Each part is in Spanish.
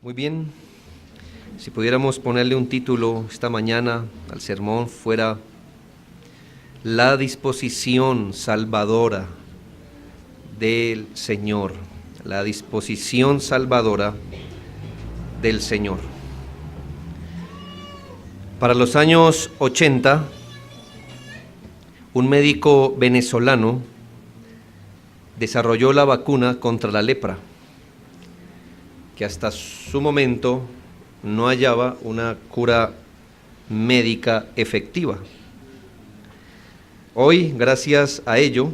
Muy bien, si pudiéramos ponerle un título esta mañana al sermón fuera La disposición salvadora del Señor, la disposición salvadora del Señor. Para los años 80, un médico venezolano desarrolló la vacuna contra la lepra, que hasta su momento no hallaba una cura médica efectiva. Hoy, gracias a ello,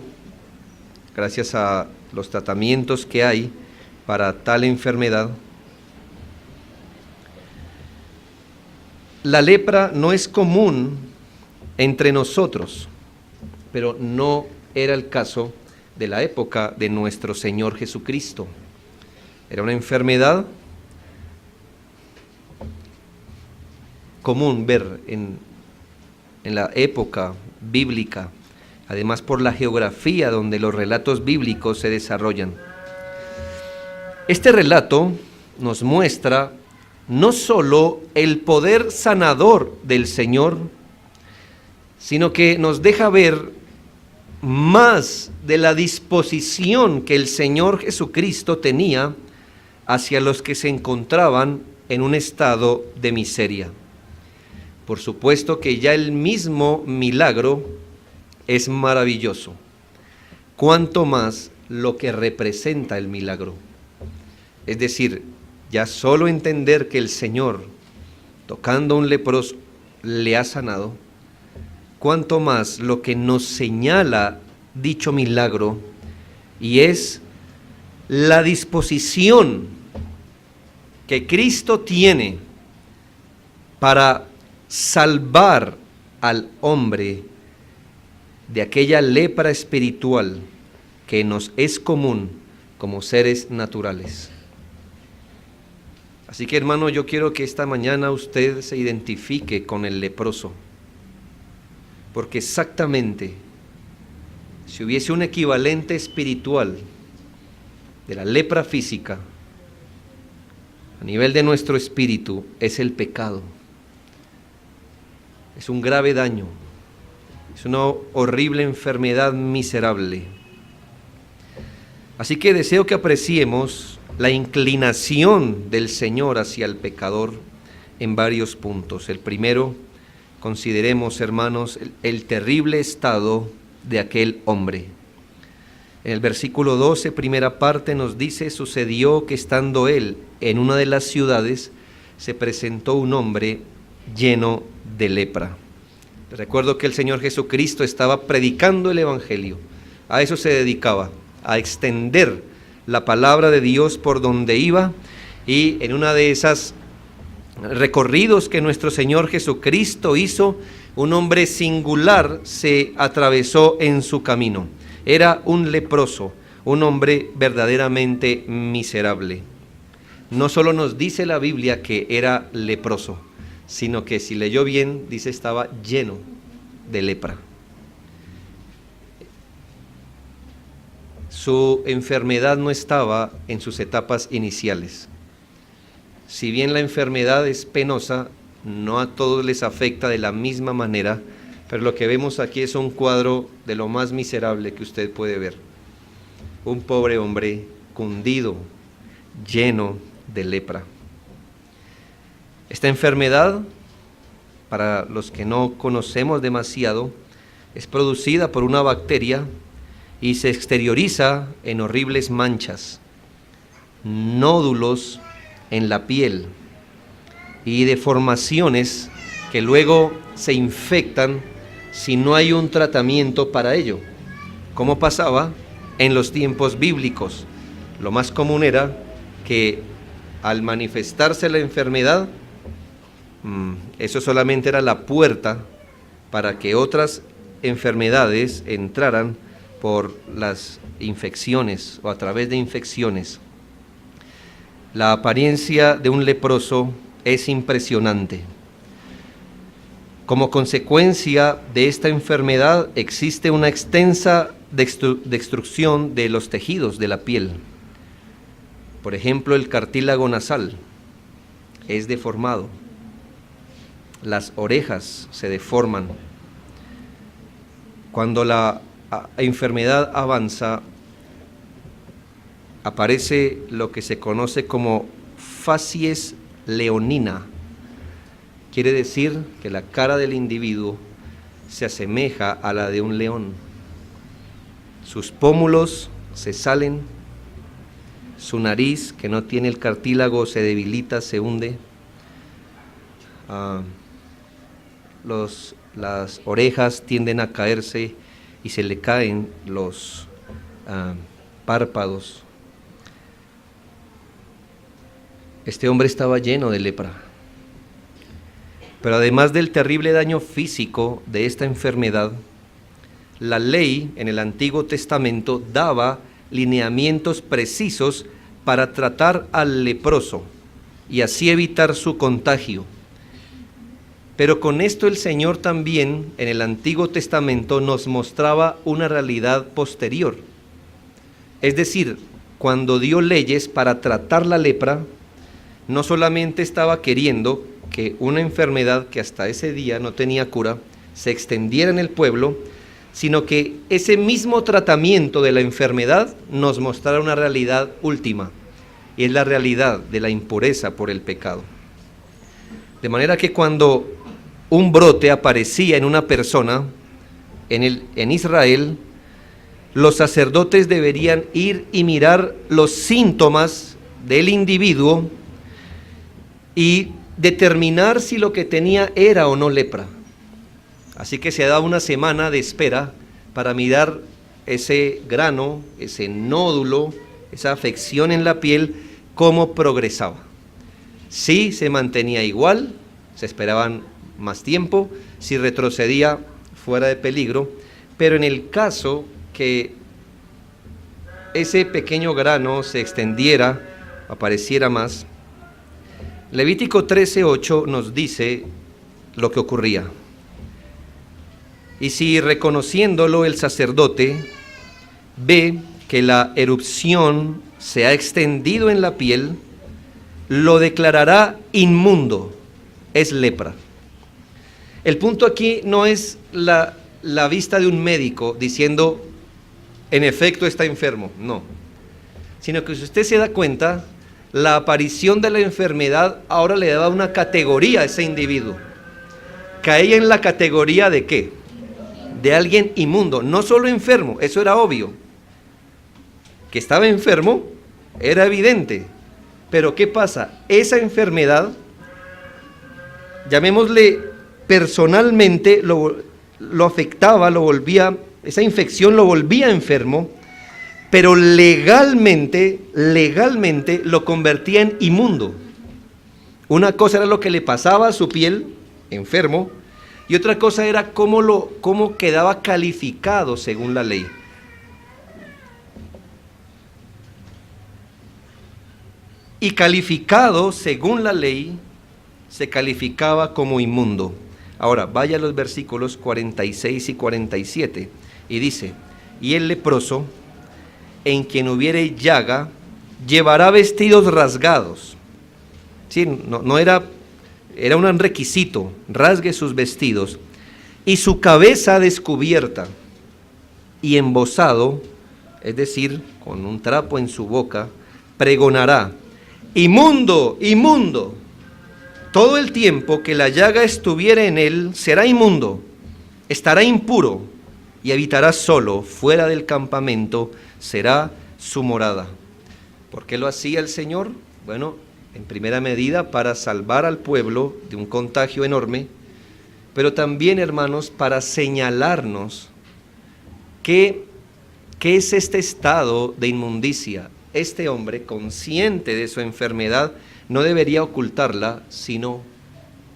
gracias a los tratamientos que hay para tal enfermedad, la lepra no es común entre nosotros, pero no era el caso de la época de nuestro Señor Jesucristo. Era una enfermedad común ver en la época bíblica, además por la geografía donde los relatos bíblicos se desarrollan. Este relato nos muestra no solo el poder sanador del Señor, sino que nos deja ver más de la disposición que el Señor Jesucristo tenía hacia los que se encontraban en un estado de miseria. Por supuesto que ya el mismo milagro es maravilloso, cuanto más lo que representa el milagro. Es decir, ya solo entender que el Señor, tocando a un leproso, le ha sanado, cuanto más lo que nos señala dicho milagro, y es la disposición que Cristo tiene para salvar al hombre de aquella lepra espiritual que nos es común como seres naturales. Así que, hermano, yo quiero que esta mañana usted se identifique con el leproso, porque exactamente si hubiese un equivalente espiritual de la lepra física, a nivel de nuestro espíritu, es el pecado. Es un grave daño, es una horrible enfermedad miserable. Así que deseo que apreciemos la inclinación del Señor hacia el pecador en varios puntos. El primero, consideremos, hermanos, el terrible estado de aquel hombre. En el versículo 12, primera parte, nos dice: sucedió que estando él en una de las ciudades, se presentó un hombre lleno de lepra. Recuerdo que el Señor Jesucristo estaba predicando el Evangelio. A eso se dedicaba, a extender la palabra de Dios por donde iba, y en una de esas recorridos que nuestro Señor Jesucristo hizo, un hombre singular se atravesó en su camino. Era un leproso, un hombre verdaderamente miserable. No solo nos dice la Biblia que era leproso, sino que si leyó bien, dice estaba lleno de lepra. Su enfermedad no estaba en sus etapas iniciales. Si bien la enfermedad es penosa, no a todos les afecta de la misma manera, pero lo que vemos aquí es un cuadro de lo más miserable que usted puede ver. Un pobre hombre cundido, lleno de lepra. Esta enfermedad, para los que no conocemos demasiado, es producida por una bacteria y se exterioriza en horribles manchas, nódulos en la piel y deformaciones que luego se infectan si no hay un tratamiento para ello, como pasaba en los tiempos bíblicos. Lo más común era que al manifestarse la enfermedad, eso solamente era la puerta para que otras enfermedades entraran por las infecciones o a través de infecciones. La apariencia de un leproso es impresionante. Como consecuencia de esta enfermedad existe una extensa destrucción de los tejidos de la piel. Por ejemplo, el cartílago nasal, es deformado. Las orejas se deforman. Cuando la enfermedad avanza, aparece lo que se conoce como facies leonina. Quiere decir que la cara del individuo se asemeja a la de un león. Sus pómulos se salen, su nariz, que no tiene el cartílago, se debilita, se hunde. Las orejas tienden a caerse y se le caen los párpados. Este hombre estaba lleno de lepra. Pero además del terrible daño físico de esta enfermedad, la ley en el Antiguo Testamento daba lineamientos precisos para tratar al leproso y así evitar su contagio. Pero con esto el Señor también en el Antiguo Testamento nos mostraba una realidad posterior. Es decir, cuando dio leyes para tratar la lepra, no solamente estaba queriendo que una enfermedad que hasta ese día no tenía cura se extendiera en el pueblo, sino que ese mismo tratamiento de la enfermedad nos mostrara una realidad última, y es la realidad de la impureza por el pecado. De manera que cuando un brote aparecía en una persona, en Israel, los sacerdotes deberían ir y mirar los síntomas del individuo y determinar si lo que tenía era o no lepra. Así que se daba una semana de espera para mirar ese grano, ese nódulo, esa afección en la piel, cómo progresaba. Si se mantenía igual, se esperaban más tiempo; si retrocedía, fuera de peligro. Pero en el caso que ese pequeño grano se extendiera, apareciera más, Levítico 13:8 nos dice lo que ocurría. Y si reconociéndolo el sacerdote ve que la erupción se ha extendido en la piel, lo declarará inmundo, es lepra. El punto aquí no es la vista de un médico diciendo, en efecto está enfermo, no. Sino que si usted se da cuenta, la aparición de la enfermedad ahora le daba una categoría a ese individuo. Caía en la categoría de ¿qué? De alguien inmundo, no solo enfermo, eso era obvio. Que estaba enfermo era evidente. Pero ¿qué pasa? Esa enfermedad, llamémosle personalmente, lo afectaba, esa infección lo volvía enfermo, pero legalmente lo convertía en inmundo. Una cosa era lo que le pasaba a su piel, enfermo, y otra cosa era cómo quedaba calificado según la ley. Y calificado según la ley, se calificaba como inmundo. Ahora, vaya a los versículos 46 y 47, y dice, y el leproso, en quien hubiere llaga, llevará vestidos rasgados. Sí, no era un requisito, rasgue sus vestidos, y su cabeza descubierta, y embozado, es decir, con un trapo en su boca, pregonará, inmundo, inmundo. Todo el tiempo que la llaga estuviere en él, será inmundo, estará impuro, y habitará solo, fuera del campamento, será su morada. ¿Por qué lo hacía el Señor? Bueno, en primera medida para salvar al pueblo de un contagio enorme, pero también, hermanos, para señalarnos qué es este estado de inmundicia. Este hombre, consciente de su enfermedad, no debería ocultarla, sino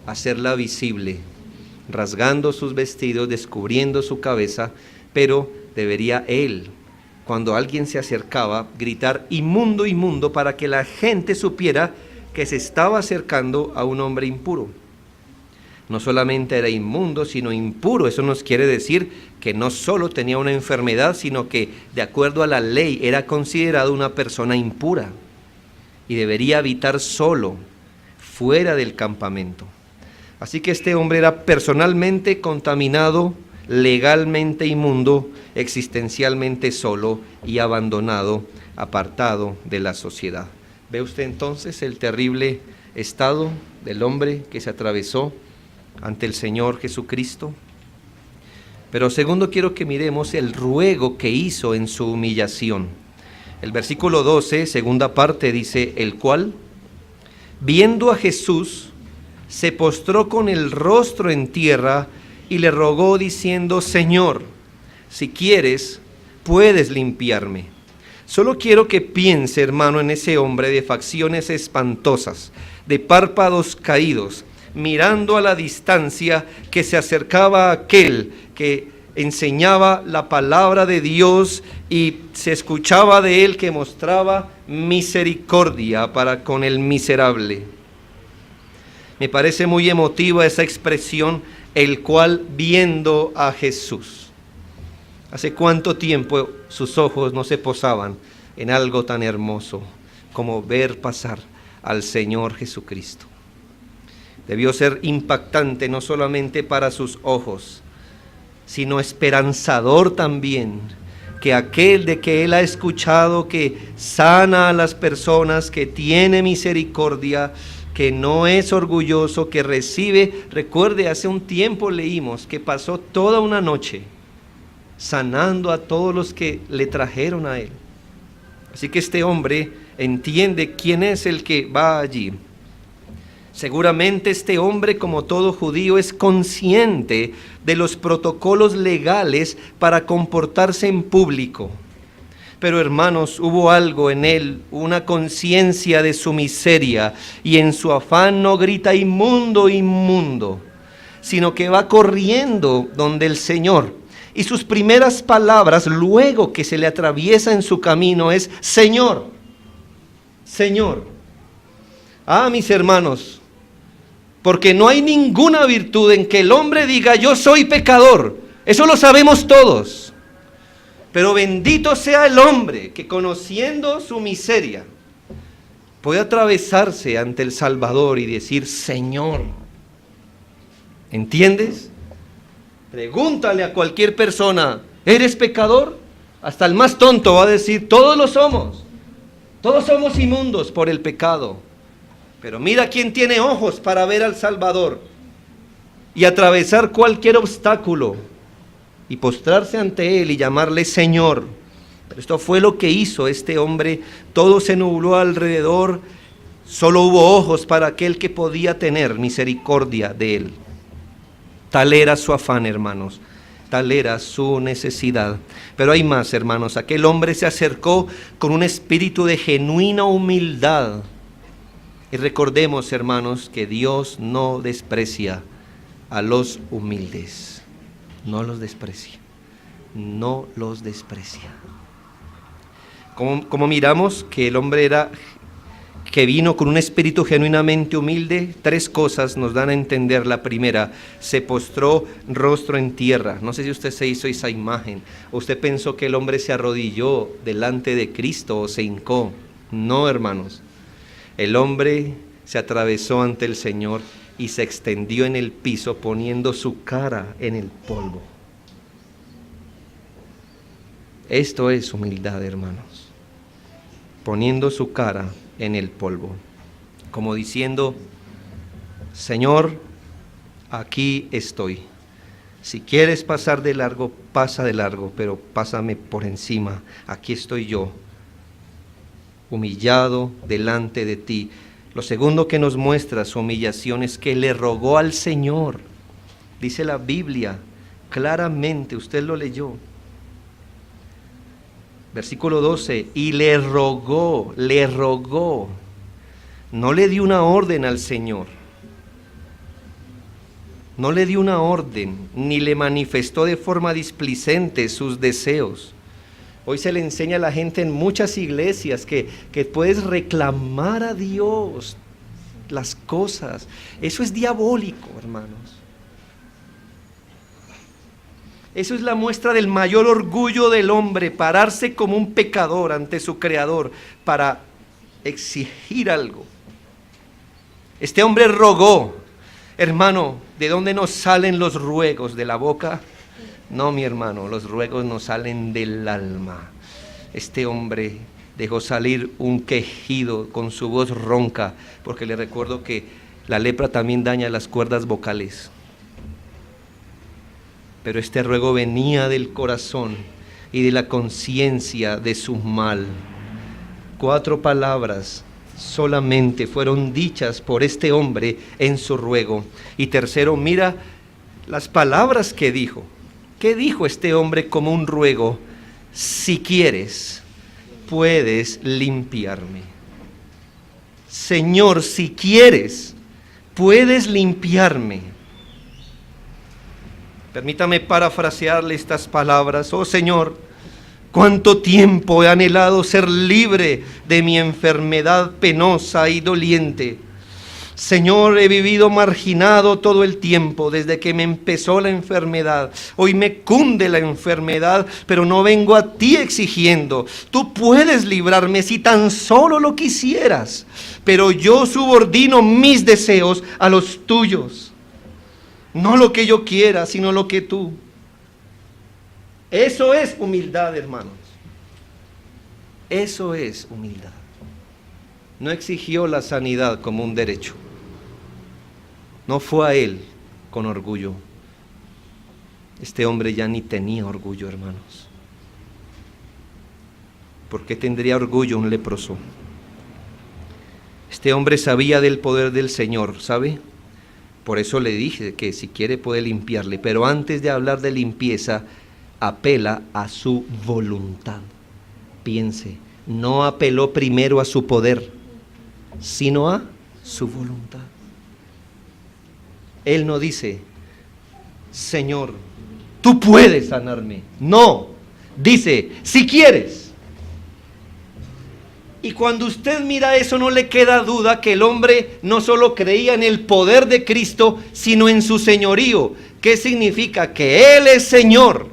hacerla visible, rasgando sus vestidos, descubriendo su cabeza, pero debería él, cuando alguien se acercaba, gritar inmundo, inmundo, para que la gente supiera que se estaba acercando a un hombre impuro. No solamente era inmundo, sino impuro. Eso nos quiere decir que no solo tenía una enfermedad, sino que de acuerdo a la ley era considerado una persona impura y debería habitar solo, fuera del campamento. Así que este hombre era personalmente contaminado, legalmente inmundo, existencialmente solo y abandonado, apartado de la sociedad. ¿Ve usted entonces el terrible estado del hombre que se atravesó ante el Señor Jesucristo? Pero segundo, quiero que miremos el ruego que hizo en su humillación. El versículo 12, segunda parte, dice: el cual, viendo a Jesús, se postró con el rostro en tierra y le rogó diciendo: Señor, si quieres, puedes limpiarme. Solo quiero que piense, hermano, en ese hombre de facciones espantosas, de párpados caídos, mirando a la distancia, que se acercaba a aquel que enseñaba la palabra de Dios y se escuchaba de él que mostraba misericordia para con el miserable. Me parece muy emotiva esa expresión, el cual viendo a Jesús. ¿Hace cuánto tiempo sus ojos no se posaban en algo tan hermoso como ver pasar al Señor Jesucristo? Debió ser impactante no solamente para sus ojos, sino esperanzador también, que aquel de que él ha escuchado que sana a las personas, que tiene misericordia, que no es orgulloso, que recibe. Recuerde, hace un tiempo leímos que pasó toda una noche sanando a todos los que le trajeron a él. Así que este hombre entiende quién es el que va allí. Seguramente este hombre, como todo judío, es consciente de los protocolos legales para comportarse en público. Pero hermanos, hubo algo en él, una conciencia de su miseria, y en su afán no grita inmundo, inmundo, sino que va corriendo donde el Señor. Y sus primeras palabras, luego que se le atraviesa en su camino, es: Señor, Señor. Ah, mis hermanos, porque no hay ninguna virtud en que el hombre diga: yo soy pecador. Eso lo sabemos todos. Pero bendito sea el hombre que, conociendo su miseria, puede atravesarse ante el Salvador y decir: Señor. ¿Entiendes? Pregúntale a cualquier persona: ¿eres pecador? Hasta el más tonto va a decir: todos lo somos. Todos somos inmundos por el pecado. Pero mira quién tiene ojos para ver al Salvador y atravesar cualquier obstáculo y postrarse ante él y llamarle Señor. Pero esto fue lo que hizo este hombre. Todo se nubló alrededor, solo hubo ojos para aquel que podía tener misericordia de él. Tal era su afán, hermanos, tal era su necesidad. Pero hay más, hermanos. Aquel hombre se acercó con un espíritu de genuina humildad. Y recordemos, hermanos, que Dios no desprecia a los humildes. No los desprecia. No los desprecia. Como miramos que el hombre que vino con un espíritu genuinamente humilde, tres cosas nos dan a entender. La primera: se postró rostro en tierra. No sé si usted se hizo esa imagen, o usted pensó que el hombre se arrodilló delante de Cristo o se hincó. No, hermanos. El hombre se atravesó ante el Señor y se extendió en el piso, poniendo su cara en el polvo. Esto es humildad, hermanos. Poniendo su cara en el polvo, como diciendo: Señor, aquí estoy. Si quieres pasar de largo, pasa de largo, pero pásame por encima. Aquí estoy yo, humillado delante de ti. Lo segundo que nos muestra su humillación es que le rogó al Señor. Dice la Biblia claramente, usted lo leyó. Versículo 12, y le rogó. No le dio una orden al Señor. No le dio una orden, ni le manifestó de forma displicente sus deseos. Hoy se le enseña a la gente en muchas iglesias que puedes reclamar a Dios las cosas. Eso es diabólico, hermanos. Eso es la muestra del mayor orgullo del hombre, pararse como un pecador ante su Creador para exigir algo. Este hombre rogó. Hermano, ¿de dónde nos salen los ruegos? ¿De la boca? No, mi hermano, los ruegos nos salen del alma. Este hombre dejó salir un quejido con su voz ronca, porque le recuerdo que la lepra también daña las cuerdas vocales. Pero este ruego venía del corazón y de la conciencia de su mal. 4 palabras solamente fueron dichas por este hombre en su ruego. Y tercero, mira las palabras que dijo. ¿Qué dijo este hombre como un ruego? Si quieres, puedes limpiarme. Señor, si quieres, puedes limpiarme. Permítame parafrasearle estas palabras. Oh Señor, cuánto tiempo he anhelado ser libre de mi enfermedad penosa y doliente. Señor, he vivido marginado todo el tiempo desde que me empezó la enfermedad. Hoy me cunde la enfermedad, pero no vengo a ti exigiendo. Tú puedes librarme si tan solo lo quisieras, pero yo subordino mis deseos a los tuyos. No lo que yo quiera, sino lo que tú. Eso es humildad, hermanos. Eso es humildad. No exigió la sanidad como un derecho. No fue a él con orgullo. Este hombre ya ni tenía orgullo, hermanos. ¿Por qué tendría orgullo un leproso? Este hombre sabía del poder del Señor, ¿sabe? Por eso le dije que si quiere puede limpiarle, pero antes de hablar de limpieza, apela a su voluntad. Piense, no apeló primero a su poder, sino a su voluntad. Él no dice, Señor, tú puedes sanarme. No, dice, si quieres. Y cuando usted mira eso, no le queda duda que el hombre no solo creía en el poder de Cristo, sino en su señorío. ¿Qué significa? Que Él es Señor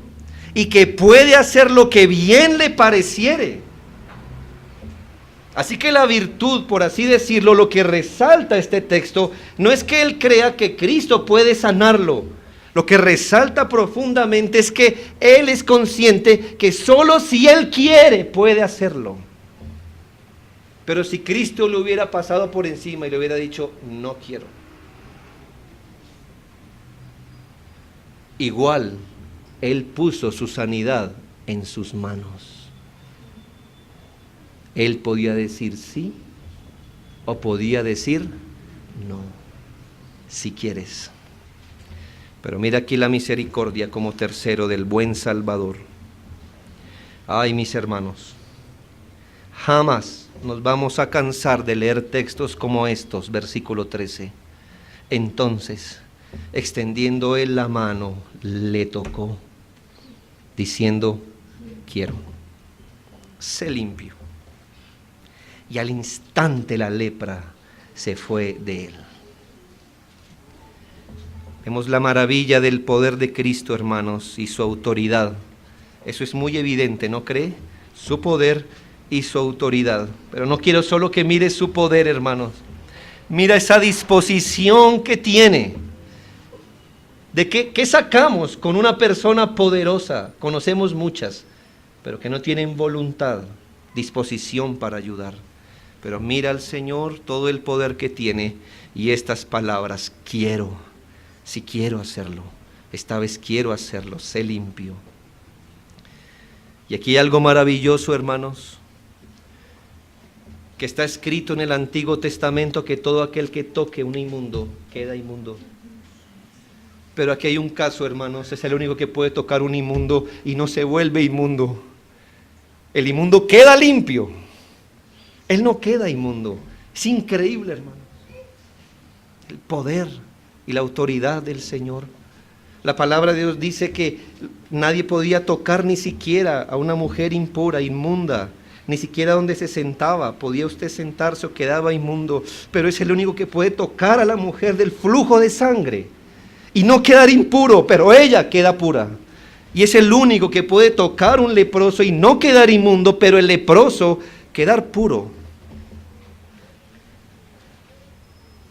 y que puede hacer lo que bien le pareciere. Así que la virtud, por así decirlo, lo que resalta este texto, no es que él crea que Cristo puede sanarlo. Lo que resalta profundamente es que él es consciente que solo si él quiere puede hacerlo. Pero si Cristo le hubiera pasado por encima y le hubiera dicho, no quiero. Igual, él puso su sanidad en sus manos. Él podía decir sí o podía decir no, si quieres. Pero mira aquí la misericordia como tercero del buen Salvador. Ay, mis hermanos, jamás nos vamos a cansar de leer textos como estos, versículo 13. Entonces, extendiendo él la mano, le tocó, diciendo, quiero, sé limpio. Y al instante la lepra se fue de él. Vemos la maravilla del poder de Cristo, hermanos, y su autoridad. Eso es muy evidente, ¿no cree? Su poder y su autoridad. Pero no quiero solo que mire su poder, hermanos. Mira esa disposición que tiene. ¿De qué sacamos con una persona poderosa? Conocemos muchas, pero que no tienen voluntad, disposición para ayudar. Pero mira al Señor todo el poder que tiene y estas palabras, quiero, si quiero hacerlo, esta vez quiero hacerlo, sé limpio. Y aquí hay algo maravilloso, hermanos, que está escrito en el Antiguo Testamento, que todo aquel que toque un inmundo, queda inmundo. Pero aquí hay un caso, hermanos, es el único que puede tocar un inmundo y no se vuelve inmundo. El inmundo queda limpio. Él no queda inmundo. Es increíble, hermanos. El poder y la autoridad del Señor. La palabra de Dios dice que nadie podía tocar ni siquiera a una mujer impura, inmunda, ni siquiera donde se sentaba. Podía usted sentarse o quedaba inmundo, pero es el único que puede tocar a la mujer del flujo de sangre y no quedar impuro, pero ella queda pura. Y es el único que puede tocar un leproso y no quedar inmundo, pero el leproso quedar puro.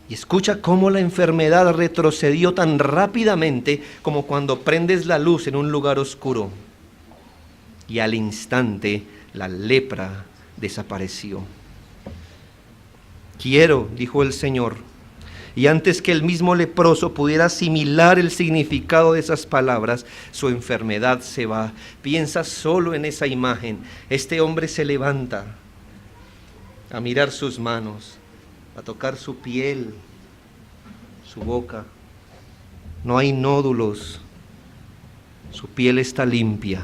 Y escucha cómo la enfermedad retrocedió tan rápidamente como cuando prendes la luz en un lugar oscuro. Y al instante la lepra desapareció. Quiero, dijo el Señor, y antes que el mismo leproso pudiera asimilar el significado de esas palabras, su enfermedad se va. Piensa solo en esa imagen. Este hombre se levanta a mirar sus manos, a tocar su piel, su boca. No hay nódulos, su piel está limpia.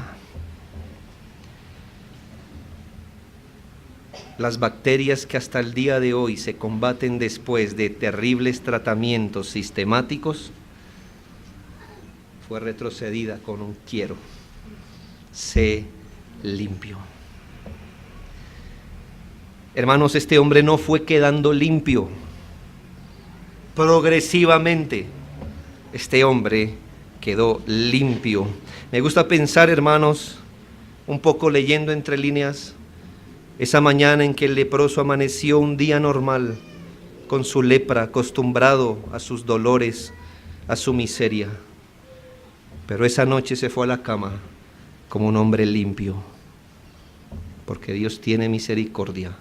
Las bacterias que hasta el día de hoy se combaten después de terribles tratamientos sistemáticos, fue retrocedida con un quiero. Sé limpio. Hermanos, este hombre no fue quedando limpio. Progresivamente, este hombre quedó limpio. Me gusta pensar, hermanos, un poco leyendo entre líneas, esa mañana en que el leproso amaneció un día normal, con su lepra, acostumbrado a sus dolores, a su miseria. Pero esa noche se fue a la cama como un hombre limpio, porque Dios tiene misericordia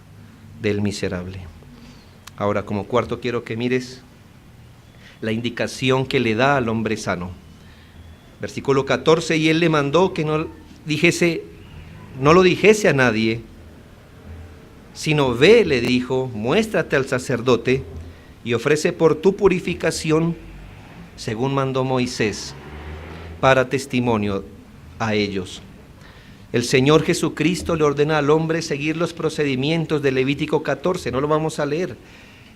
del miserable. Ahora, como cuarto, quiero que mires la indicación que le da al hombre sano. Versículo 14, y él le mandó que no lo dijese a nadie, sino ve, le dijo, muéstrate al sacerdote y ofrece por tu purificación, según mandó Moisés, para testimonio a ellos. El Señor Jesucristo le ordena al hombre seguir los procedimientos de Levítico 14, no lo vamos a leer,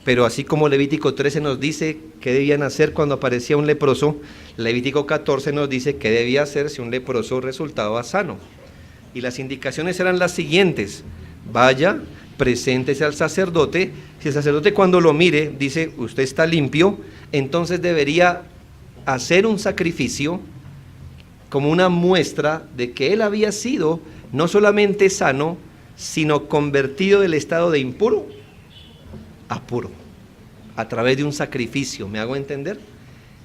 pero así como Levítico 13 nos dice qué debían hacer cuando aparecía un leproso, Levítico 14 nos dice qué debía hacer si un leproso resultaba sano. Y las indicaciones eran las siguientes: vaya, preséntese al sacerdote. Si el sacerdote cuando lo mire dice usted está limpio, entonces debería hacer un sacrificio como una muestra de que él había sido no solamente sano, sino convertido del estado de impuro a puro, a través de un sacrificio. ¿Me hago entender?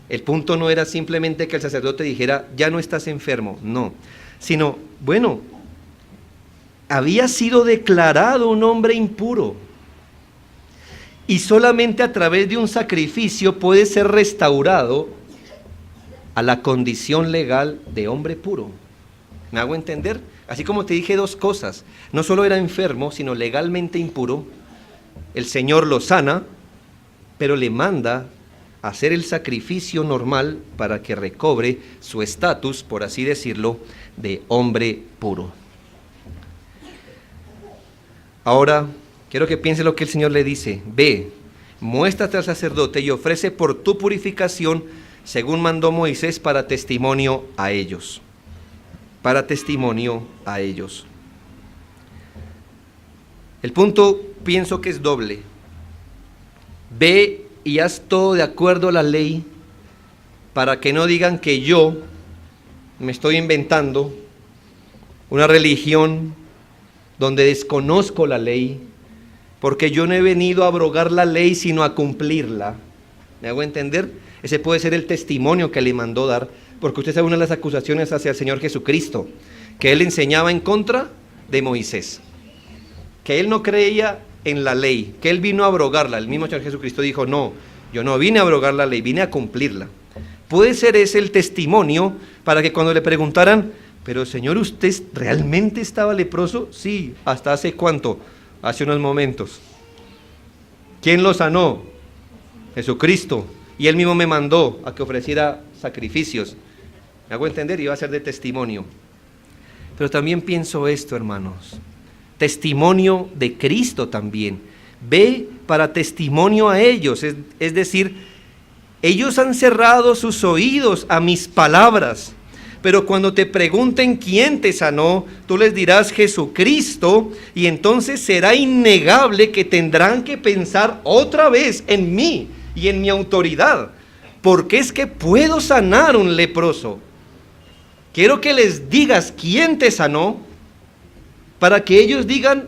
El punto no era simplemente que el sacerdote dijera ya no estás enfermo, no, sino bueno, había sido declarado un hombre impuro, y solamente a través de un sacrificio puede ser restaurado a la condición legal de hombre puro. ¿Me hago entender? Así como te dije dos cosas, no solo era enfermo, sino legalmente impuro, el Señor lo sana, pero le manda a hacer el sacrificio normal para que recobre su estatus, por así decirlo, de hombre puro. Ahora, quiero que piense lo que el Señor le dice. Ve, muéstrate al sacerdote y ofrece por tu purificación, según mandó Moisés, para testimonio a ellos. Para testimonio a ellos. El punto pienso que es doble. Ve y haz todo de acuerdo a la ley, para que no digan que yo me estoy inventando una religión donde desconozco la ley, porque yo no he venido a abrogar la ley, sino a cumplirla. ¿Me hago entender? Ese puede ser el testimonio que le mandó dar, porque usted sabe una de las acusaciones hacia el Señor Jesucristo, que él enseñaba en contra de Moisés, que él no creía en la ley, que él vino a abrogarla. El mismo Señor Jesucristo dijo, no, yo no vine a abrogar la ley, vine a cumplirla. Puede ser ese el testimonio para que cuando le preguntaran, pero Señor, ¿usted realmente estaba leproso? Sí, ¿hasta hace cuánto? Hace unos momentos. ¿Quién lo sanó? Jesucristo. Y él mismo me mandó a que ofreciera sacrificios. Me hago entender, iba a ser de testimonio. Pero también pienso esto, hermanos. Testimonio de Cristo también. Ve para testimonio a ellos. Es decir, ellos han cerrado sus oídos a mis palabras. Pero cuando te pregunten quién te sanó, tú les dirás Jesucristo, y entonces será innegable que tendrán que pensar otra vez en mí y en mi autoridad, porque es que puedo sanar un leproso. Quiero que les digas quién te sanó, para que ellos digan,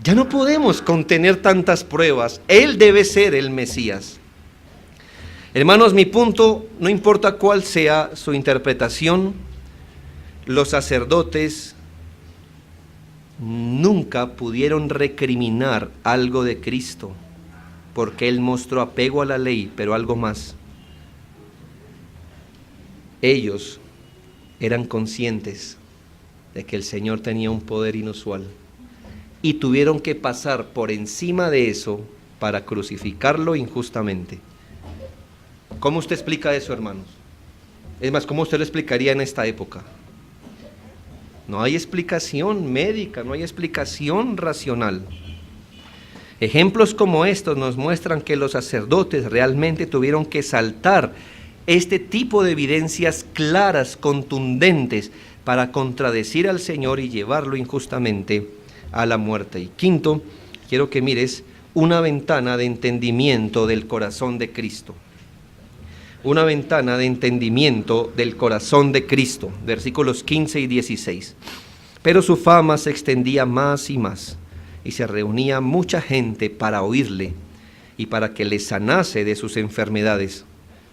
Ya no podemos contener tantas pruebas. Él debe ser el Mesías. Hermanos, mi punto, no importa cuál sea su interpretación, los sacerdotes nunca pudieron recriminar algo de Cristo, porque Él mostró apego a la ley, pero algo más. Ellos eran conscientes de que el Señor tenía un poder inusual y tuvieron que pasar por encima de eso para crucificarlo injustamente. ¿Cómo usted explica eso, hermanos? Es más, ¿cómo usted lo explicaría en esta época? No hay explicación médica, no hay explicación racional. Ejemplos como estos nos muestran que los sacerdotes realmente tuvieron que saltar este tipo de evidencias claras, contundentes, para contradecir al Señor y llevarlo injustamente a la muerte. Y quinto, quiero que mires una ventana de entendimiento del corazón de Cristo. Una ventana de entendimiento del corazón de Cristo, versículos 15 y 16. Pero su fama se extendía más y más, y se reunía mucha gente para oírle y para que le sanase de sus enfermedades.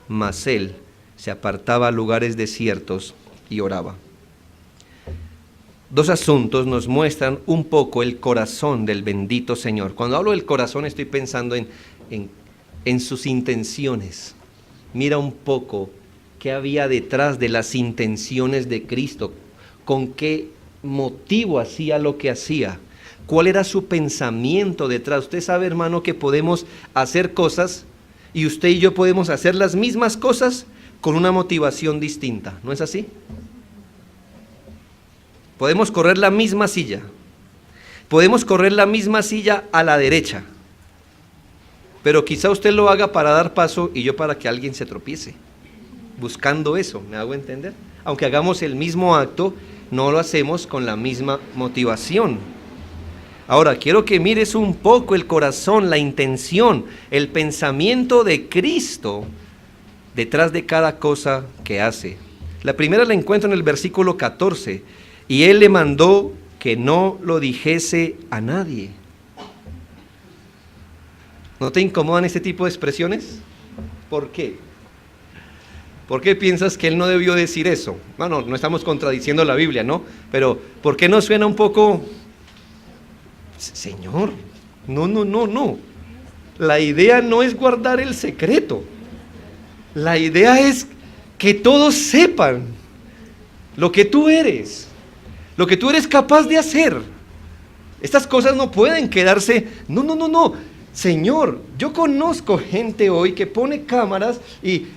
Mas él se apartaba a lugares desiertos y oraba. Dos asuntos nos muestran un poco el corazón del bendito Señor. Cuando hablo del corazón estoy pensando en sus intenciones. Mira un poco qué había detrás de las intenciones de Cristo, con qué motivo hacía lo que hacía, cuál era su pensamiento detrás. Usted sabe, hermano, que podemos hacer cosas y usted y yo podemos hacer las mismas cosas con una motivación distinta, ¿no es así? Podemos correr la misma silla, podemos correr la misma silla a la derecha, pero quizá usted lo haga para dar paso y yo para que alguien se tropiece, buscando eso, ¿me hago entender? Aunque hagamos el mismo acto, no lo hacemos con la misma motivación. Ahora, quiero que mires un poco el corazón, la intención, el pensamiento de Cristo detrás de cada cosa que hace. La primera la encuentro en el versículo 14, y Él le mandó que no lo dijese a nadie. ¿No te incomodan este tipo de expresiones? ¿Por qué? ¿Por qué piensas que Él no debió decir eso? Bueno, no estamos contradiciendo la Biblia, ¿no? Pero ¿por qué no suena un poco... Señor, no. La idea no es guardar el secreto. La idea es que todos sepan lo que tú eres capaz de hacer. Estas cosas no pueden quedarse, no. Señor, yo conozco gente hoy que pone cámaras y,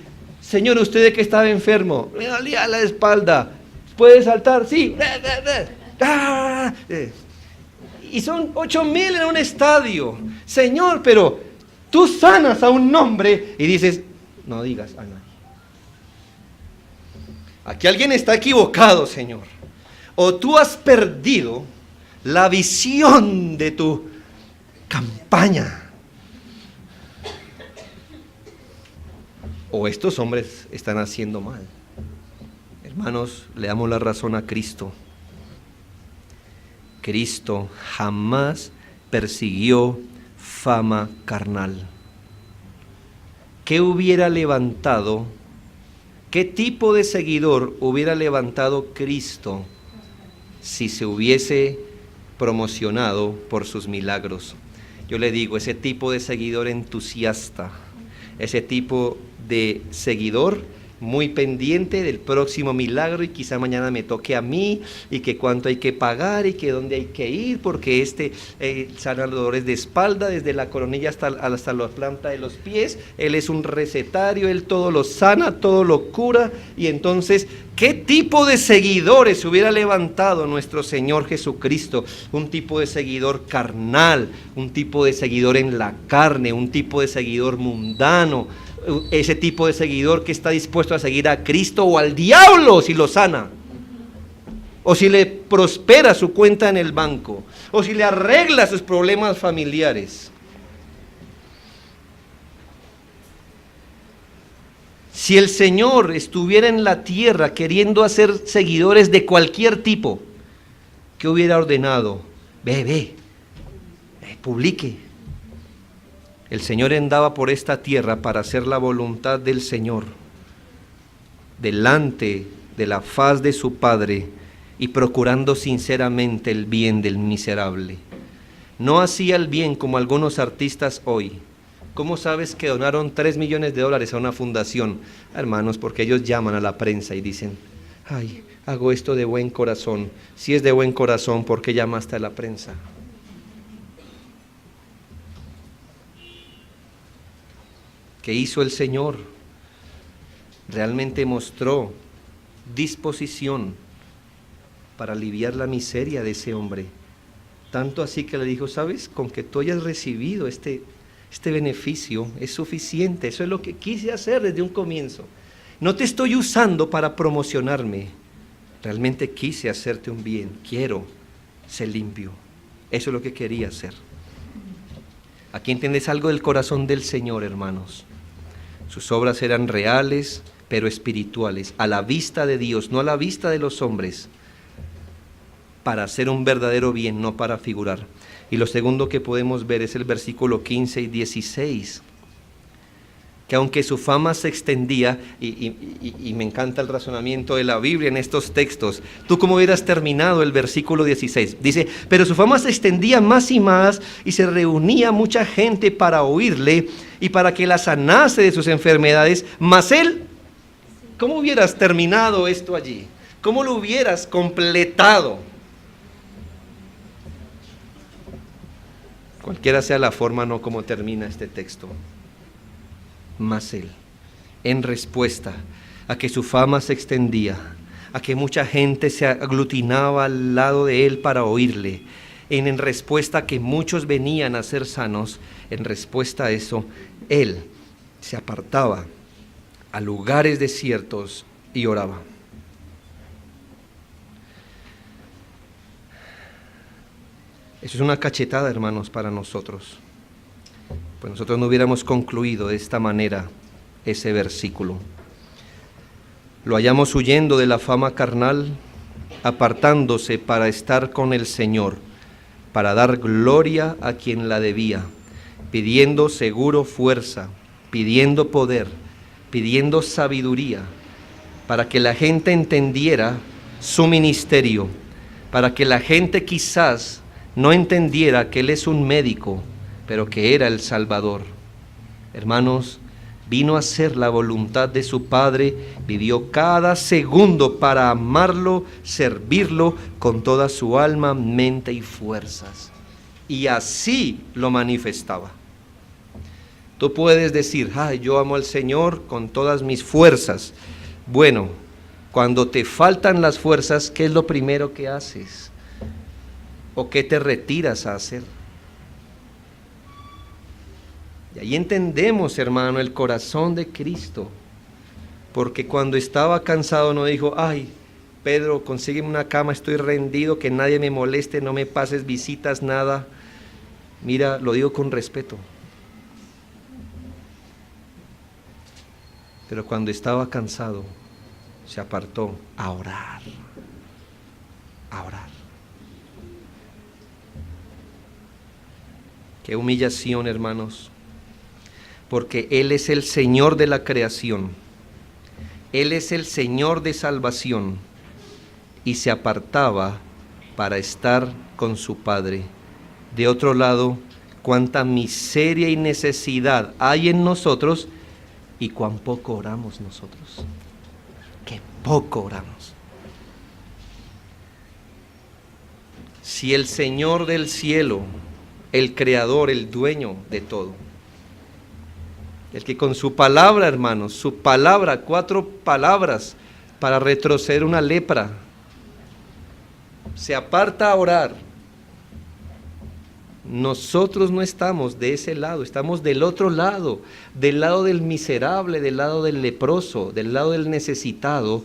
Señor, usted de que estaba enfermo, me dolía la espalda, ¿puede saltar? Sí. Y son 8,000 en un estadio. Señor, pero tú sanas a un hombre y dices, no digas a nadie. Aquí alguien está equivocado, Señor. O tú has perdido la visión de tu campaña. O estos hombres están haciendo mal. Hermanos, le damos la razón a Cristo. Cristo jamás persiguió fama carnal. ¿Qué hubiera levantado? ¿Qué tipo de seguidor hubiera levantado Cristo si se hubiese promocionado por sus milagros? Yo le digo, ese tipo de seguidor entusiasta, ese tipo de seguidor muy pendiente del próximo milagro y quizá mañana me toque a mí y que cuánto hay que pagar y que dónde hay que ir porque sana dolores de espalda desde la coronilla hasta la planta de los pies. Él es un recetario, él todo lo sana, todo lo cura. Y entonces, ¿qué tipo de seguidores hubiera levantado nuestro Señor Jesucristo? Un tipo de seguidor carnal, un tipo de seguidor en la carne, un tipo de seguidor mundano, ese tipo de seguidor que está dispuesto a seguir a Cristo o al diablo si lo sana, o si le prospera su cuenta en el banco, o si le arregla sus problemas familiares. Si el Señor estuviera en la tierra queriendo hacer seguidores de cualquier tipo, ¿qué hubiera ordenado? Ve, publique. El Señor andaba por esta tierra para hacer la voluntad del Señor, delante de la faz de su Padre y procurando sinceramente el bien del miserable. No hacía el bien como algunos artistas hoy. ¿Cómo sabes que donaron $3 millones a una fundación? Hermanos, porque ellos llaman a la prensa y dicen, ay, hago esto de buen corazón. Si es de buen corazón, ¿por qué llamaste a la prensa? ¿Qué hizo el Señor? Realmente mostró disposición para aliviar la miseria de ese hombre. Tanto así que le dijo, ¿sabes? Con que tú hayas recibido este beneficio es suficiente. Eso es lo que quise hacer desde un comienzo. No te estoy usando para promocionarme. Realmente quise hacerte un bien. Quiero ser limpio. Eso es lo que quería hacer. Aquí entiendes algo del corazón del Señor, hermanos. Sus obras eran reales, pero espirituales, a la vista de Dios, no a la vista de los hombres, para hacer un verdadero bien, no para figurar. Y lo segundo que podemos ver es el versículo 15 y 16, que aunque su fama se extendía, y me encanta el razonamiento de la Biblia en estos textos, ¿tú cómo hubieras terminado el versículo 16? Dice, pero su fama se extendía más y más, y se reunía mucha gente para oírle, y para que la sanase de sus enfermedades, mas él, ¿cómo hubieras terminado esto allí? ¿Cómo lo hubieras completado? Cualquiera sea la forma, no como termina este texto. Mas él, en respuesta a que su fama se extendía, a que mucha gente se aglutinaba al lado de él para oírle, en respuesta a que muchos venían a ser sanos, en respuesta a eso, él se apartaba a lugares desiertos y oraba. Eso es una cachetada, hermanos, para nosotros. Pues nosotros no hubiéramos concluido de esta manera ese versículo. Lo hallamos huyendo de la fama carnal, apartándose para estar con el Señor, para dar gloria a quien la debía, pidiendo seguro fuerza, pidiendo poder, pidiendo sabiduría, para que la gente entendiera su ministerio, para que la gente quizás no entendiera que Él es un médico, pero que era el Salvador. Hermanos, vino a hacer la voluntad de su Padre, vivió cada segundo para amarlo, servirlo con toda su alma, mente y fuerzas. Y así lo manifestaba. Tú puedes decir, ay, yo amo al Señor con todas mis fuerzas. Bueno, cuando te faltan las fuerzas, ¿qué es lo primero que haces? ¿O qué te retiras a hacer? Y ahí entendemos, hermano, el corazón de Cristo. Porque cuando estaba cansado no dijo, ay, Pedro, consígueme una cama, estoy rendido, que nadie me moleste, no me pases visitas, nada. Mira, lo digo con respeto. Pero cuando estaba cansado, se apartó a orar. A orar. Qué humillación, hermanos. Porque Él es el Señor de la creación. Él es el Señor de salvación. Y se apartaba para estar con su Padre. De otro lado, cuánta miseria y necesidad hay en nosotros y cuán poco oramos nosotros. Qué poco oramos. Si el Señor del cielo, el Creador, el dueño de todo, el que con su palabra, hermanos, su palabra, 4 palabras para retroceder una lepra, se aparta a orar. Nosotros no estamos de ese lado, estamos del otro lado, del lado del miserable, del lado del leproso, del lado del necesitado,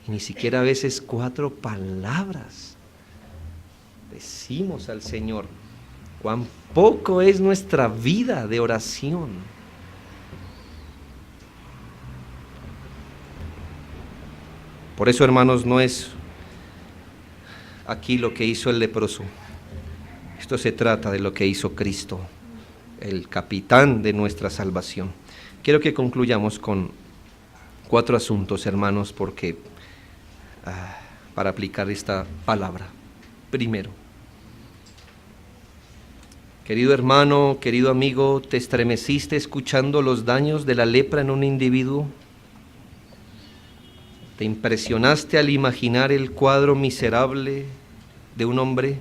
y ni siquiera a veces 4 palabras decimos al Señor. Cuán poco es nuestra vida de oración. Por eso, hermanos, no es aquí lo que hizo el leproso. Esto se trata de lo que hizo Cristo, el capitán de nuestra salvación. Quiero que concluyamos con 4 asuntos, hermanos, porque para aplicar esta palabra. Primero, querido hermano, querido amigo, ¿te estremeciste escuchando los daños de la lepra en un individuo? ¿Te impresionaste al imaginar el cuadro miserable de un hombre?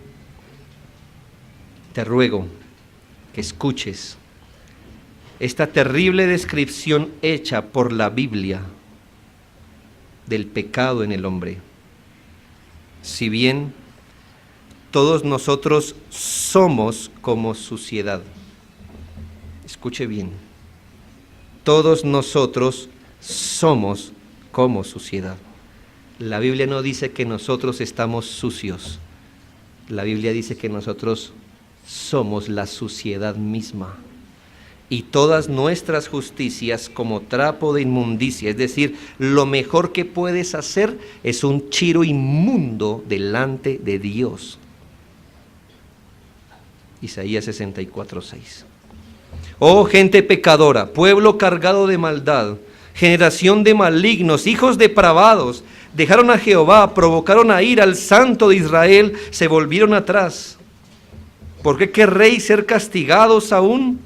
Te ruego que escuches esta terrible descripción hecha por la Biblia del pecado en el hombre. Si bien todos nosotros somos como suciedad, escuche bien, todos nosotros somos como suciedad. La Biblia no dice que nosotros estamos sucios, la Biblia dice que nosotros somos la suciedad misma. Y todas nuestras justicias como trapo de inmundicia, es decir, lo mejor que puedes hacer es un chiro inmundo delante de Dios. Isaías 64:6. Oh gente pecadora, pueblo cargado de maldad, generación de malignos, hijos depravados, dejaron a Jehová, provocaron a ira al Santo de Israel, se volvieron atrás. ¿Por qué querréis ser castigados aún?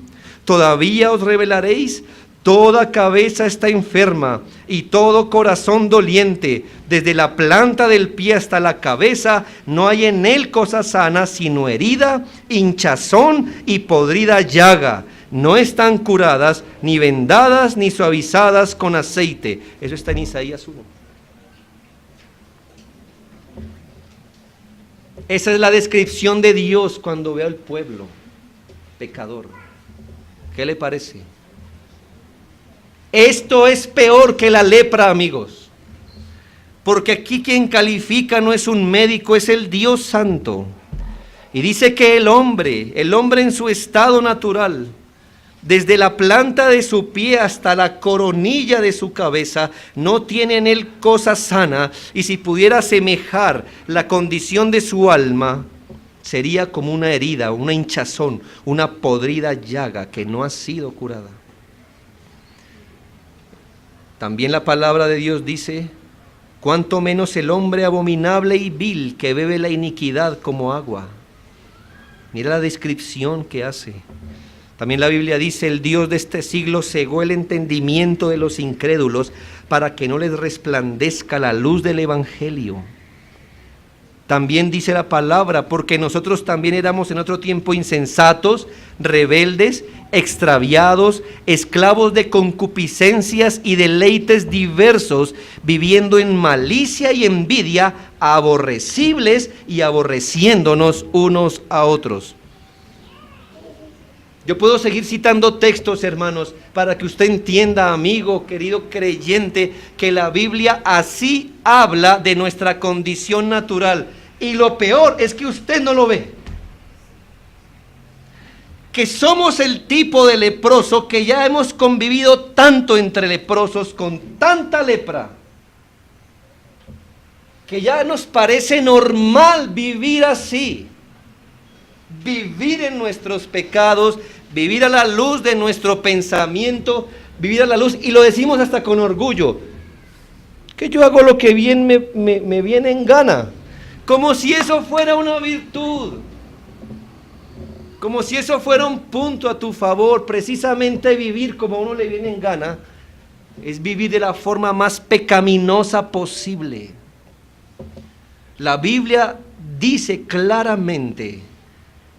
¿Todavía os rebelaréis? Toda cabeza está enferma y todo corazón doliente. Desde la planta del pie hasta la cabeza no hay en él cosa sana, sino herida, hinchazón y podrida llaga. No están curadas, ni vendadas, ni suavizadas con aceite. Eso está en Isaías 1. Esa es la descripción de Dios cuando ve al pueblo pecador. ¿Qué le parece? Esto es peor que la lepra, amigos. Porque aquí quien califica no es un médico, es el Dios Santo. Y dice que el hombre en su estado natural, desde la planta de su pie hasta la coronilla de su cabeza, no tiene en él cosa sana, y si pudiera asemejar la condición de su alma, sería como una herida, una hinchazón, una podrida llaga que no ha sido curada. También la palabra de Dios dice, cuánto menos el hombre abominable y vil que bebe la iniquidad como agua. Mira la descripción que hace. También la Biblia dice, el Dios de este siglo cegó el entendimiento de los incrédulos para que no les resplandezca la luz del Evangelio. También dice la palabra, porque nosotros también éramos en otro tiempo insensatos, rebeldes, extraviados, esclavos de concupiscencias y deleites diversos, viviendo en malicia y envidia, aborrecibles y aborreciéndonos unos a otros. Yo puedo seguir citando textos, hermanos, para que usted entienda, amigo, querido creyente, que la Biblia así habla de nuestra condición natural. Y lo peor es que usted no lo ve. Que somos el tipo de leproso que ya hemos convivido tanto entre leprosos con tanta lepra, que ya nos parece normal vivir así. Vivir en nuestros pecados, vivir a la luz de nuestro pensamiento, vivir a la luz, y lo decimos hasta con orgullo, que yo hago lo que bien me viene en gana, como si eso fuera una virtud, como si eso fuera un punto a tu favor. Precisamente vivir como a uno le viene en gana es vivir de la forma más pecaminosa posible. La Biblia dice claramente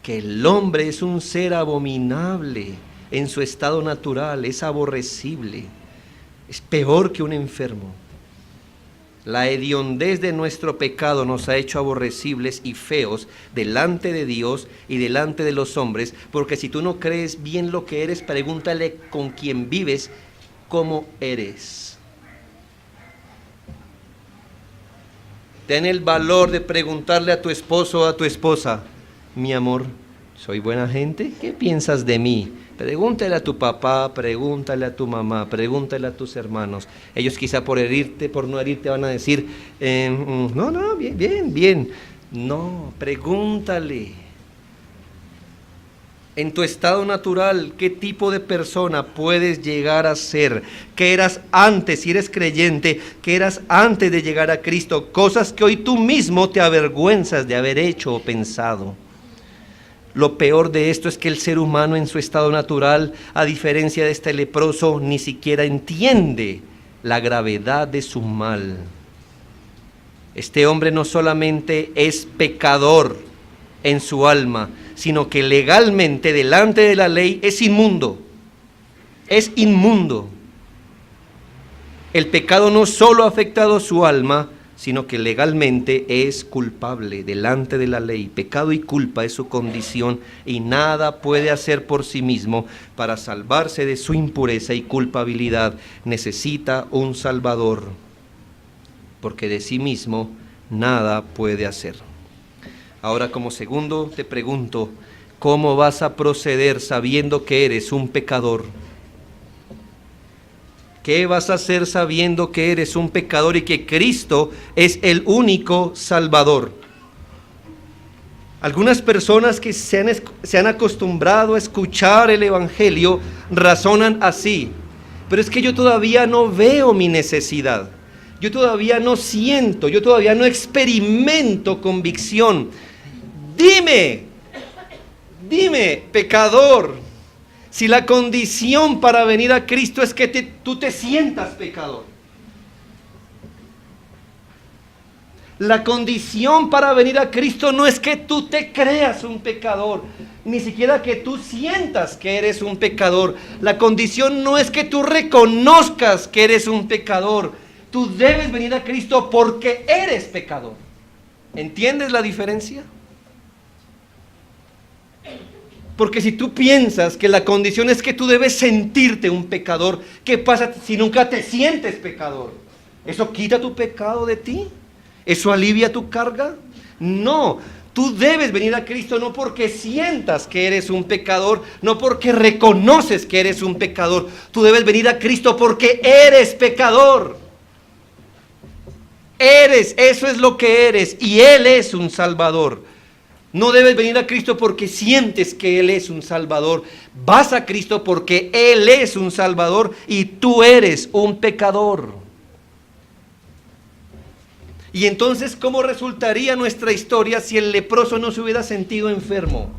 que el hombre es un ser abominable en su estado natural, es aborrecible, es peor que un enfermo. La hediondez de nuestro pecado nos ha hecho aborrecibles y feos delante de Dios y delante de los hombres, porque si tú no crees bien lo que eres, pregúntale con quién vives cómo eres. Ten el valor de preguntarle a tu esposo o a tu esposa, mi amor, ¿soy buena gente? ¿Qué piensas de mí? Pregúntale a tu papá, pregúntale a tu mamá, pregúntale a tus hermanos. Ellos quizá por herirte, por no herirte van a decir, no, bien. No, pregúntale. En tu estado natural, ¿qué tipo de persona puedes llegar a ser? ¿Qué eras antes, si eres creyente? ¿Qué eras antes de llegar a Cristo? Cosas que hoy tú mismo te avergüenzas de haber hecho o pensado. Lo peor de esto es que el ser humano en su estado natural, a diferencia de este leproso, ni siquiera entiende la gravedad de su mal. Este hombre no solamente es pecador en su alma, sino que legalmente delante de la ley es inmundo. Es inmundo. El pecado no solo ha afectado su alma, sino que legalmente es culpable delante de la ley. Pecado y culpa es su condición y nada puede hacer por sí mismo para salvarse de su impureza y culpabilidad. Necesita un Salvador, porque de sí mismo nada puede hacer. Ahora, como segundo, te pregunto, ¿cómo vas a proceder sabiendo que eres un pecador? ¿Qué vas a hacer sabiendo que eres un pecador y que Cristo es el único Salvador? Algunas personas que se han acostumbrado a escuchar el Evangelio razonan así: pero es que yo todavía no veo mi necesidad, yo todavía no siento, yo todavía no experimento convicción. Dime, pecador, si la condición para venir a Cristo es que tú te sientas pecador. La condición para venir a Cristo no es que tú te creas un pecador, ni siquiera que tú sientas que eres un pecador. La condición no es que tú reconozcas que eres un pecador. Tú debes venir a Cristo porque eres pecador. ¿Entiendes la diferencia? Porque si tú piensas que la condición es que tú debes sentirte un pecador, ¿qué pasa si nunca te sientes pecador? ¿Eso quita tu pecado de ti? ¿Eso alivia tu carga? No, tú debes venir a Cristo no porque sientas que eres un pecador, no porque reconoces que eres un pecador. Tú debes venir a Cristo porque eres pecador. Eso es lo que eres, y Él es un Salvador. No debes venir a Cristo porque sientes que Él es un Salvador. Vas a Cristo porque Él es un Salvador y tú eres un pecador. Y entonces, ¿cómo resultaría nuestra historia si el leproso no se hubiera sentido enfermo?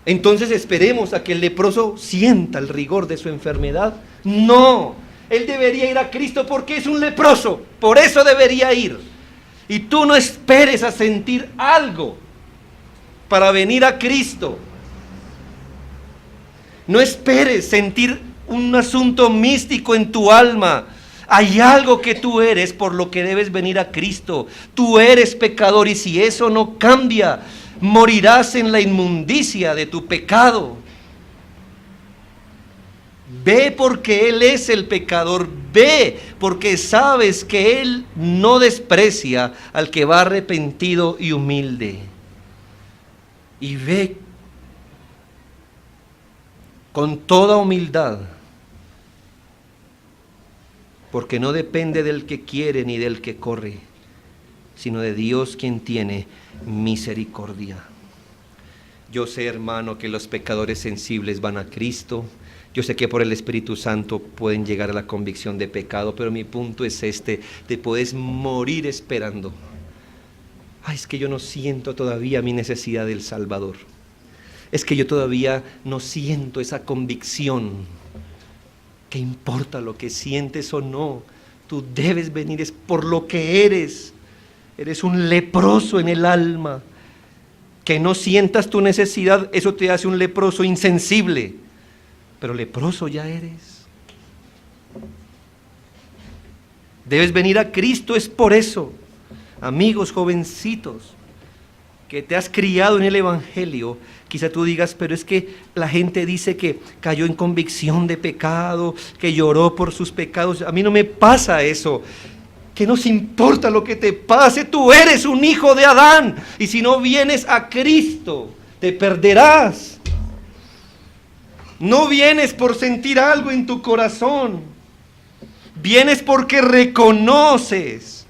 Entonces esperemos a que el leproso sienta el rigor de su enfermedad. No, él debería ir a Cristo porque es un leproso, por eso debería ir. Y tú no esperes a sentir algo para venir a Cristo. No esperes sentir un asunto místico en tu alma. Hay algo que tú eres por lo que debes venir a Cristo. Tú eres pecador y si eso no cambia, morirás en la inmundicia de tu pecado. Ve porque Él es el pecador, ve porque sabes que Él no desprecia al que va arrepentido y humilde. Y ve con toda humildad, porque no depende del que quiere ni del que corre, sino de Dios quien tiene misericordia. Yo sé, hermano, que los pecadores sensibles van a Cristo. Yo sé que por el Espíritu Santo pueden llegar a la convicción de pecado, pero mi punto es te puedes morir esperando. Ay, es que yo no siento todavía mi necesidad del Salvador. Es que yo todavía no siento esa convicción. ¿Qué importa lo que sientes o no? Tú debes venir es por lo que eres. Eres un leproso en el alma. Que no sientas tu necesidad, eso te hace un leproso insensible. Pero leproso ya eres. Debes venir a Cristo, es por eso. Amigos jovencitos, que te has criado en el Evangelio, quizá tú digas, pero es que la gente dice que cayó en convicción de pecado, que lloró por sus pecados. A mí no me pasa eso. ¿Qué nos importa lo que te pase? Tú eres un hijo de Adán. Y si no vienes a Cristo, te perderás. No vienes por sentir algo en tu corazón. Vienes porque reconoces.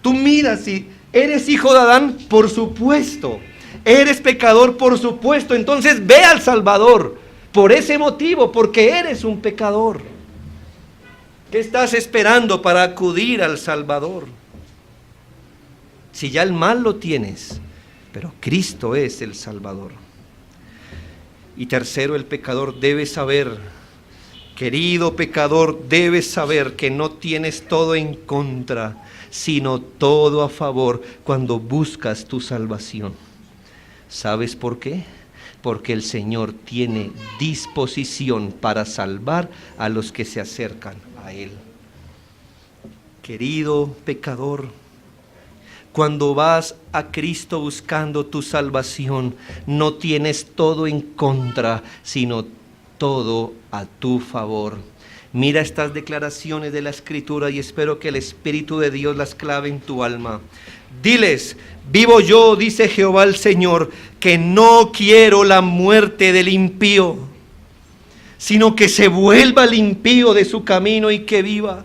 Tú miras y ¿Eres hijo de Adán? Por supuesto. ¿Eres pecador? Por supuesto. Entonces ve al Salvador. Por ese motivo, porque eres un pecador. ¿Qué estás esperando para acudir al Salvador? Si ya el mal lo tienes, pero Cristo es el Salvador. Y tercero, el pecador debe saber, querido pecador, debes saber que no tienes todo en contra, sino todo a favor cuando buscas tu salvación. ¿Sabes por qué? Porque el Señor tiene disposición para salvar a los que se acercan a Él. Querido pecador, cuando vas a Cristo buscando tu salvación, no tienes todo en contra, sino todo a tu favor. Mira estas declaraciones de la Escritura y espero que el Espíritu de Dios las clave en tu alma. Diles: vivo yo, dice Jehová el Señor, que no quiero la muerte del impío, sino que se vuelva el impío de su camino y que viva.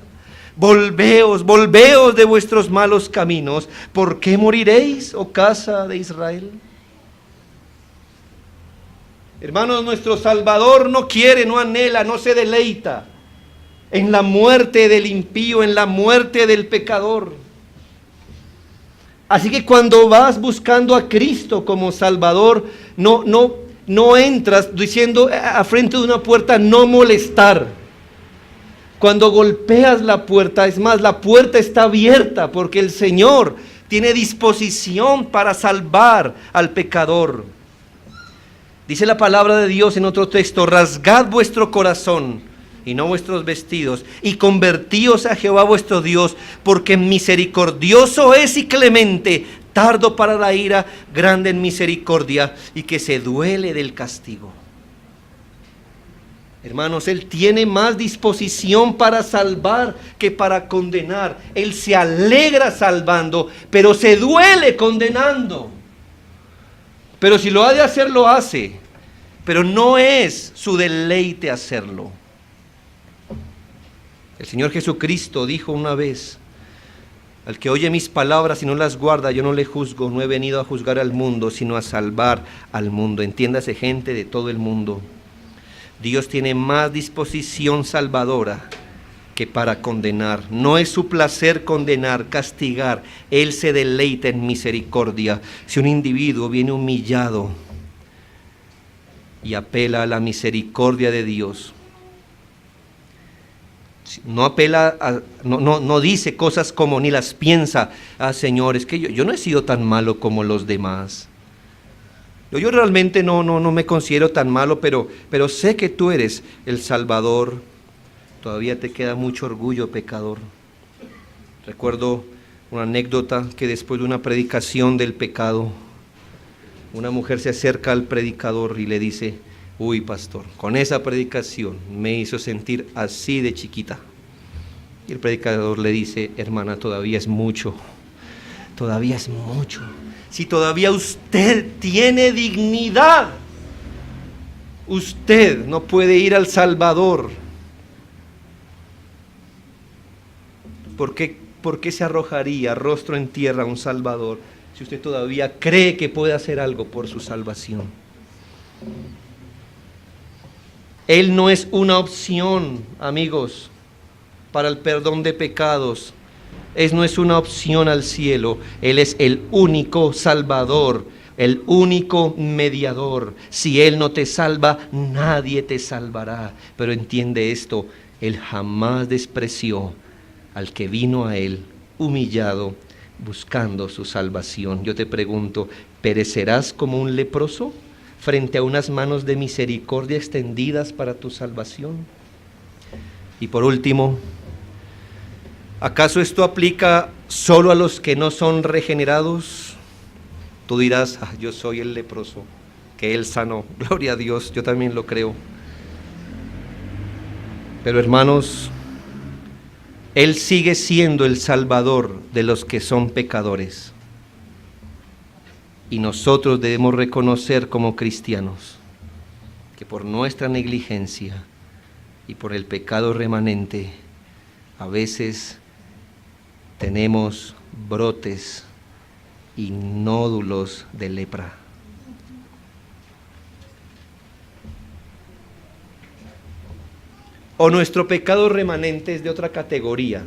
Volveos de vuestros malos caminos. ¿Por qué moriréis, oh casa de Israel? Hermanos, nuestro Salvador no quiere, no anhela, no se deleita en la muerte del impío, en la muerte del pecador. Así que cuando vas buscando a Cristo como Salvador, no entras diciendo a frente de una puerta no molestar. Cuando golpeas la puerta, es más, la puerta está abierta porque el Señor tiene disposición para salvar al pecador. Dice la palabra de Dios en otro texto: rasgad vuestro corazón y no vuestros vestidos, y convertíos a Jehová vuestro Dios, porque misericordioso es y clemente, tardo para la ira, grande en misericordia, y que se duele del castigo. Hermanos, Él tiene más disposición para salvar que para condenar. Él se alegra salvando, pero se duele condenando. Pero si lo ha de hacer, lo hace. Pero no es su deleite hacerlo. El Señor Jesucristo dijo una vez: al que oye mis palabras y no las guarda, yo no le juzgo. No he venido a juzgar al mundo, sino a salvar al mundo. Entiéndase, gente de todo el mundo. Dios tiene más disposición salvadora que para condenar. No es su placer condenar, castigar. Él se deleita en misericordia. Si un individuo viene humillado y apela a la misericordia de Dios, no apela no dice cosas como, ni las piensa: ah, Señor, es que yo no he sido tan malo como los demás. Yo realmente no me considero tan malo, pero sé que tú eres el Salvador. Todavía te queda mucho orgullo, pecador. Recuerdo una anécdota que después de una predicación del pecado, una mujer se acerca al predicador y le dice: uy, pastor, con esa predicación me hizo sentir así de chiquita. Y el predicador le dice: hermana, todavía es mucho. Todavía es mucho. Si todavía usted tiene dignidad, usted no puede ir al Salvador. ¿Por qué se arrojaría rostro en tierra a un Salvador si usted todavía cree que puede hacer algo por su salvación? Él no es una opción, amigos, para el perdón de pecados. No es una opción al cielo. Él es el único Salvador, el único mediador. Si Él no te salva, nadie te salvará. Pero entiende esto: Él jamás despreció al que vino a Él humillado, buscando su salvación. Yo te pregunto: ¿perecerás como un leproso frente a unas manos de misericordia extendidas para tu salvación? Y por último, ¿acaso esto aplica solo a los que no son regenerados? Tú dirás: ah, yo soy el leproso que Él sanó. Gloria a Dios, yo también lo creo. Pero hermanos, Él sigue siendo el Salvador de los que son pecadores. Y nosotros debemos reconocer como cristianos que por nuestra negligencia y por el pecado remanente, a veces tenemos brotes y nódulos de lepra. O nuestro pecado remanente es de otra categoría.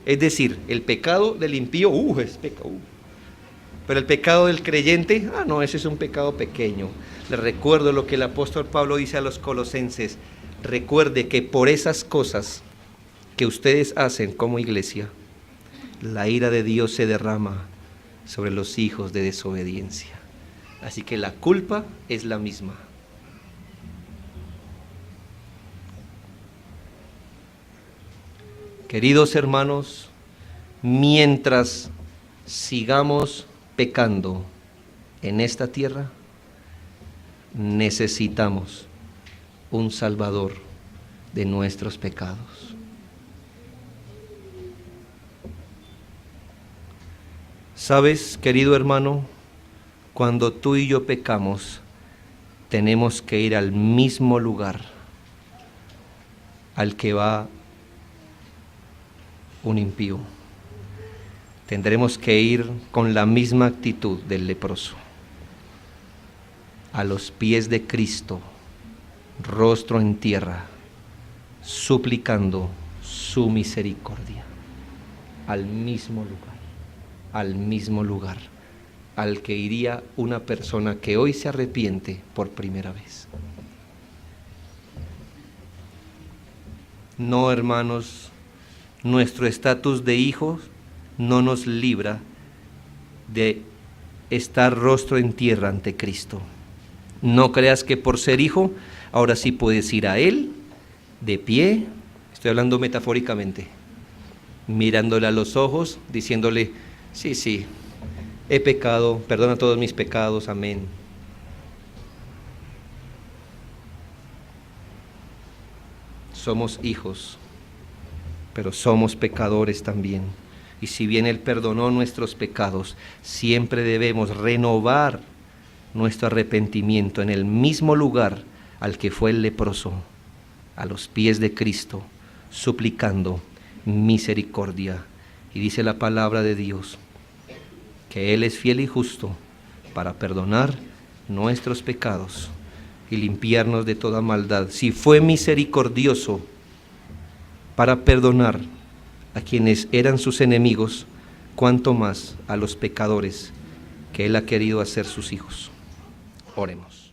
Es decir, el pecado del impío, es pecado. Pero el pecado del creyente, no, ese es un pecado pequeño. Les recuerdo lo que el apóstol Pablo dice a los colosenses. Recuerde que por esas cosas que ustedes hacen como iglesia, la ira de Dios se derrama sobre los hijos de desobediencia. Así que la culpa es la misma. Queridos hermanos, mientras sigamos pecando en esta tierra, necesitamos un Salvador de nuestros pecados. ¿Sabes, querido hermano? Cuando tú y yo pecamos, tenemos que ir al mismo lugar al que va un impío. Tendremos que ir con la misma actitud del leproso, a los pies de Cristo, rostro en tierra, suplicando su misericordia, al mismo lugar al que iría una persona que hoy se arrepiente por primera vez. No, hermanos, nuestro estatus de hijos no nos libra de estar rostro en tierra ante Cristo. No creas que por ser hijo, ahora sí puedes ir a Él, de pie, estoy hablando metafóricamente, mirándole a los ojos, diciéndole, sí, he pecado, perdona todos mis pecados, amén. Somos hijos, pero somos pecadores también. Y si bien Él perdonó nuestros pecados, siempre debemos renovar nuestro arrepentimiento en el mismo lugar al que fue el leproso, a los pies de Cristo, suplicando misericordia. Y dice la palabra de Dios, que Él es fiel y justo para perdonar nuestros pecados y limpiarnos de toda maldad. Si fue misericordioso para perdonar a quienes eran sus enemigos, cuánto más a los pecadores que Él ha querido hacer sus hijos. Oremos.